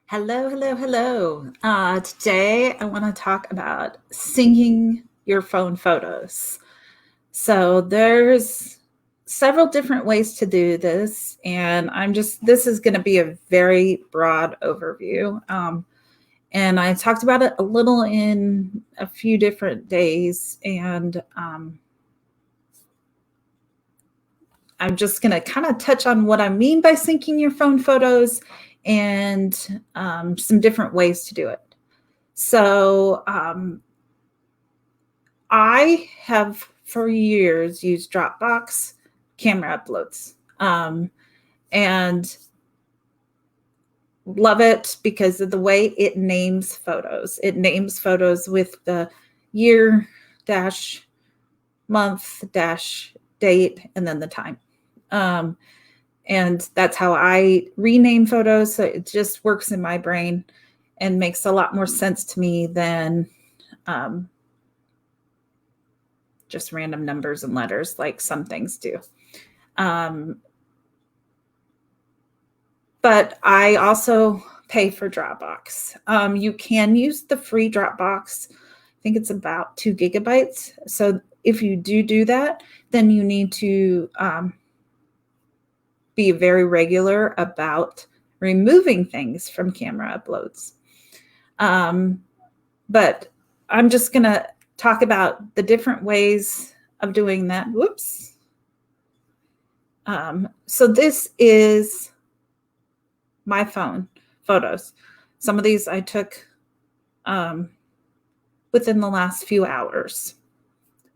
Hello, hello, hello. Today I want to talk about syncing your phone photos. So there's several different ways to do this, and this is going to be a very broad overview. And I talked about it a little in a few different days, and I'm just going to kind of touch on what I mean by syncing your phone photos and some different ways to do it. So I have for years used Dropbox camera uploads and love it because of the way it names photos. It names photos with the year dash month dash date and then the time. And that's how I rename photos. So it just works in my brain and makes a lot more sense to me than just random numbers and letters like some things do. But I also pay for Dropbox. You can use the free Dropbox. I think it's about 2 gigabytes. So if you do that, then you need to be very regular about removing things from camera uploads. But I'm just going to talk about the different ways of doing that. Whoops. So this is my phone photos. Some of these I took within the last few hours.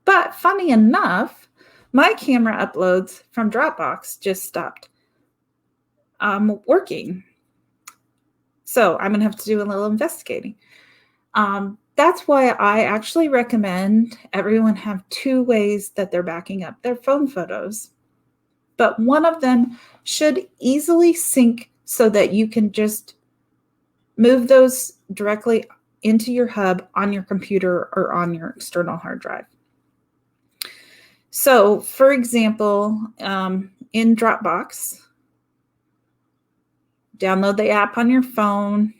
But funny enough, my camera uploads from Dropbox just stopped working. So I'm going to have to do a little investigating. That's why I actually recommend everyone have 2 ways that they're backing up their phone photos. But one of them should easily sync so that you can just move those directly into your hub on your computer or on your external hard drive. So, for example, in Dropbox, download the app on your phone.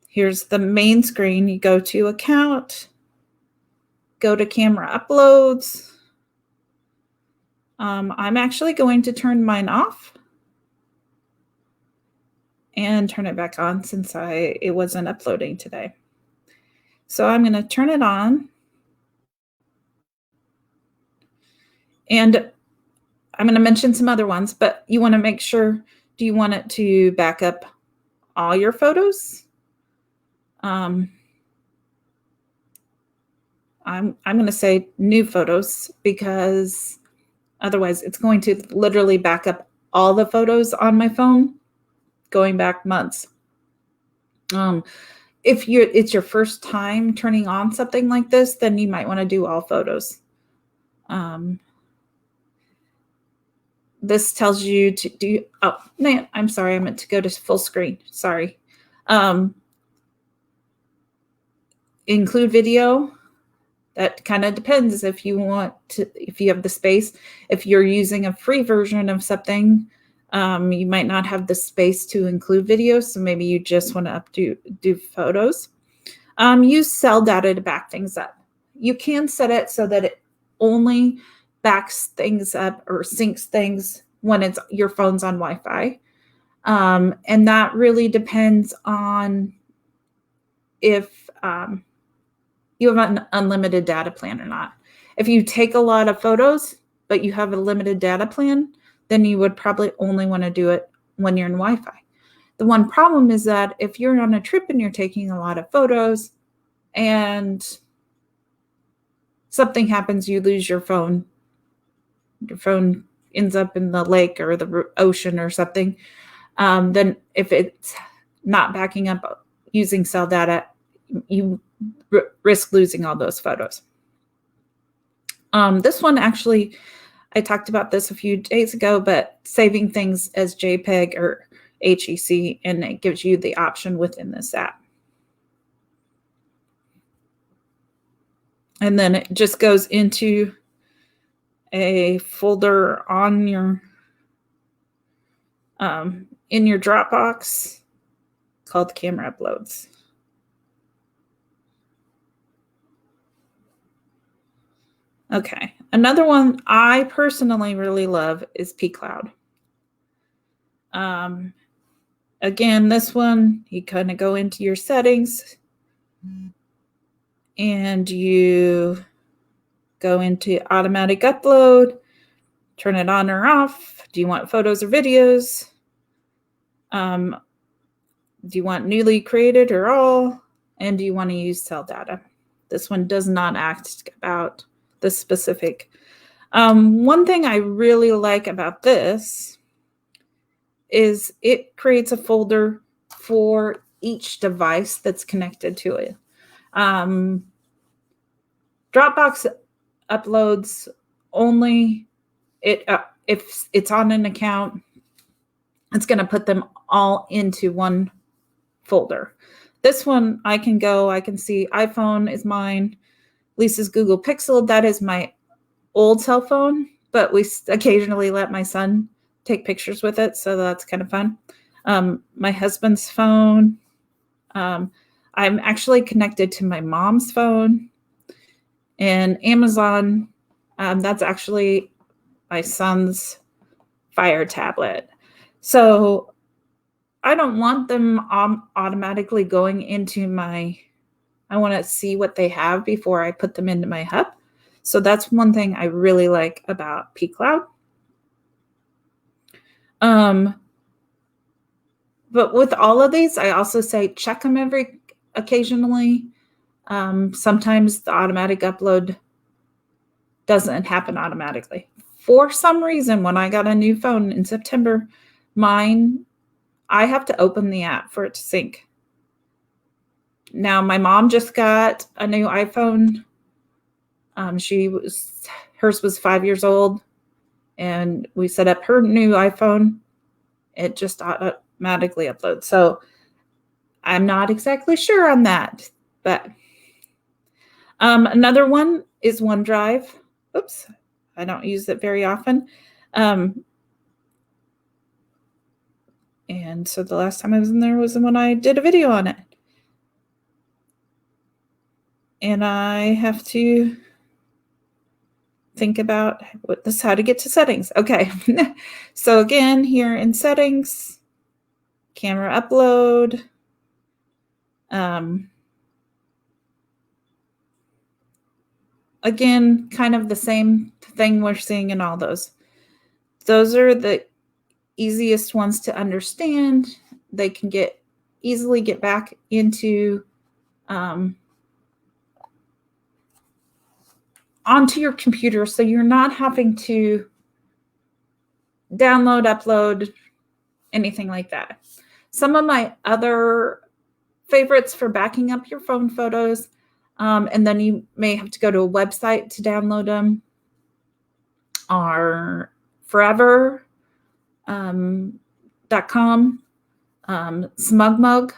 Here's the main screen. You go to Account, go to Camera Uploads. I'm actually going to turn mine off and turn it back on since it wasn't uploading today. So I'm going to turn it on. And I'm going to mention some other ones, but you want to make sure, do you want it to back up all your photos? I'm going to say new photos because otherwise it's going to literally back up all the photos on my phone going back months. If it's your first time turning on something like this, then you might want to do all photos. This tells you to do, oh, man, I'm sorry, I meant to go to full screen. Sorry. Include video. That kind of depends if you want to, if you have the space. If you're using a free version of something, you might not have the space to include videos, so maybe you just want to do photos. Use cell data to back things up. You can set it so that it only backs things up or syncs things when your phone's on Wi-Fi. And that really depends on if you have an unlimited data plan or not. If you take a lot of photos, but you have a limited data plan, then you would probably only want to do it when you're in Wi-Fi. The one problem is that if you're on a trip and you're taking a lot of photos and something happens, you lose your phone ends up in the lake or the ocean or something, then if it's not backing up using cell data, you risk losing all those photos. This one actually, I talked about this a few days ago, but saving things as JPEG or HEC, and it gives you the option within this app. And then it just goes into a folder on your in your Dropbox called Camera Uploads. Okay, another one I personally really love is pCloud. Again, this one, you kind of go into your settings and you go into automatic upload, turn it on or off. Do you want photos or videos? Do you want newly created or all? And do you want to use cell data? This one does not ask about the specific. One thing I really like about this is it creates a folder for each device that's connected to it. Dropbox uploads only if it's on an account, it's going to put them all into one folder. This one, I can see iPhone is mine, Lisa's Google Pixel, that is my old cell phone, but we occasionally let my son take pictures with it, so that's kind of fun. My husband's phone. I'm actually connected to my mom's phone. And Amazon, that's actually my son's Fire tablet. So I don't want them automatically going into I want to see what they have before I put them into my hub. So that's one thing I really like about pCloud. But with all of these, I also say check them occasionally. Sometimes the automatic upload doesn't happen automatically. For some reason, when I got a new phone in September, I have to open the app for it to sync. Now, my mom just got a new iPhone. Hers was 5 years old, and we set up her new iPhone. It just automatically uploads. So I'm not exactly sure on that, but another one is OneDrive. Oops, I don't use it very often. And so the last time I was in there was when I did a video on it. And I have to think about how to get to settings. Okay. So again, here in settings, camera upload. Again, kind of the same thing we're seeing in all those. Those are the easiest ones to understand. They can easily get back into onto your computer, so you're not having to download, upload, anything like that. Some of my other favorites for backing up your phone photos, and then you may have to go to a website to download them, are forever.com, SmugMug.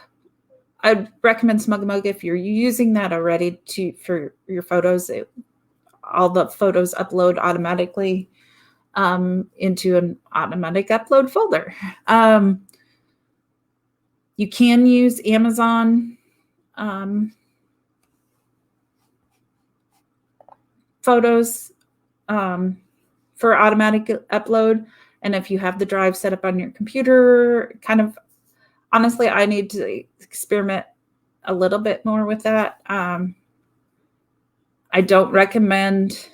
I'd recommend SmugMug if you're using that already for your photos. All the photos upload automatically into an automatic upload folder. You can use Amazon photos for automatic upload. And if you have the drive set up on your computer, honestly, I need to experiment a little bit more with that. I don't recommend.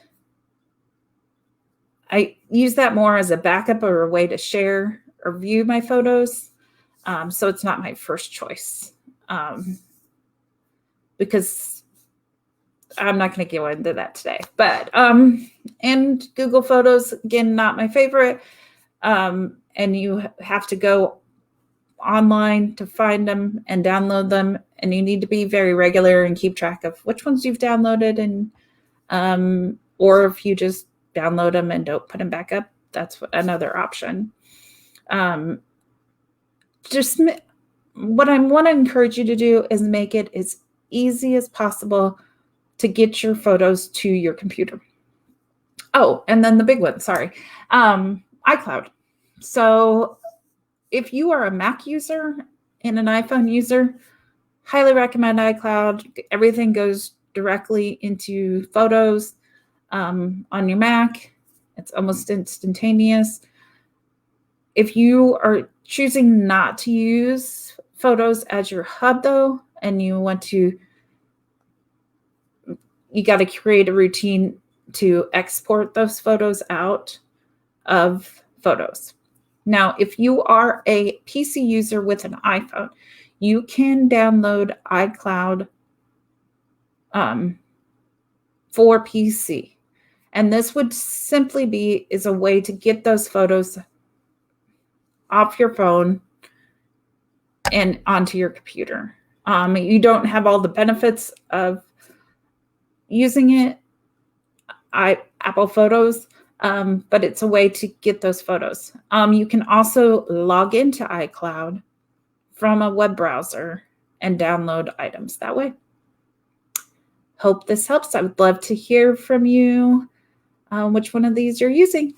I use that more as a backup or a way to share or view my photos. So it's not my first choice because I'm not going to go into that today. But and Google Photos, again, not my favorite. And you have to go online to find them and download them. And you need to be very regular and keep track of which ones you've downloaded, and or if you just download them and don't put them back up, that's another option. Just what I want to encourage you to do is make it as easy as possible to get your photos to your computer. Oh, and then the big one, sorry, iCloud. So if you are a Mac user and an iPhone user, highly recommend iCloud. Everything goes directly into Photos on your Mac. It's almost instantaneous. If you are choosing not to use Photos as your hub, though, and you want to, you got to create a routine to export those photos out of Photos. Now, if you are a PC user with an iPhone, you can download iCloud for PC. And this would simply be is a way to get those photos off your phone and onto your computer. You don't have all the benefits of using it, Apple Photos, but it's a way to get those photos. You can also log into iCloud from a web browser and download items that way. Hope this helps. I would love to hear from you which one of these you're using.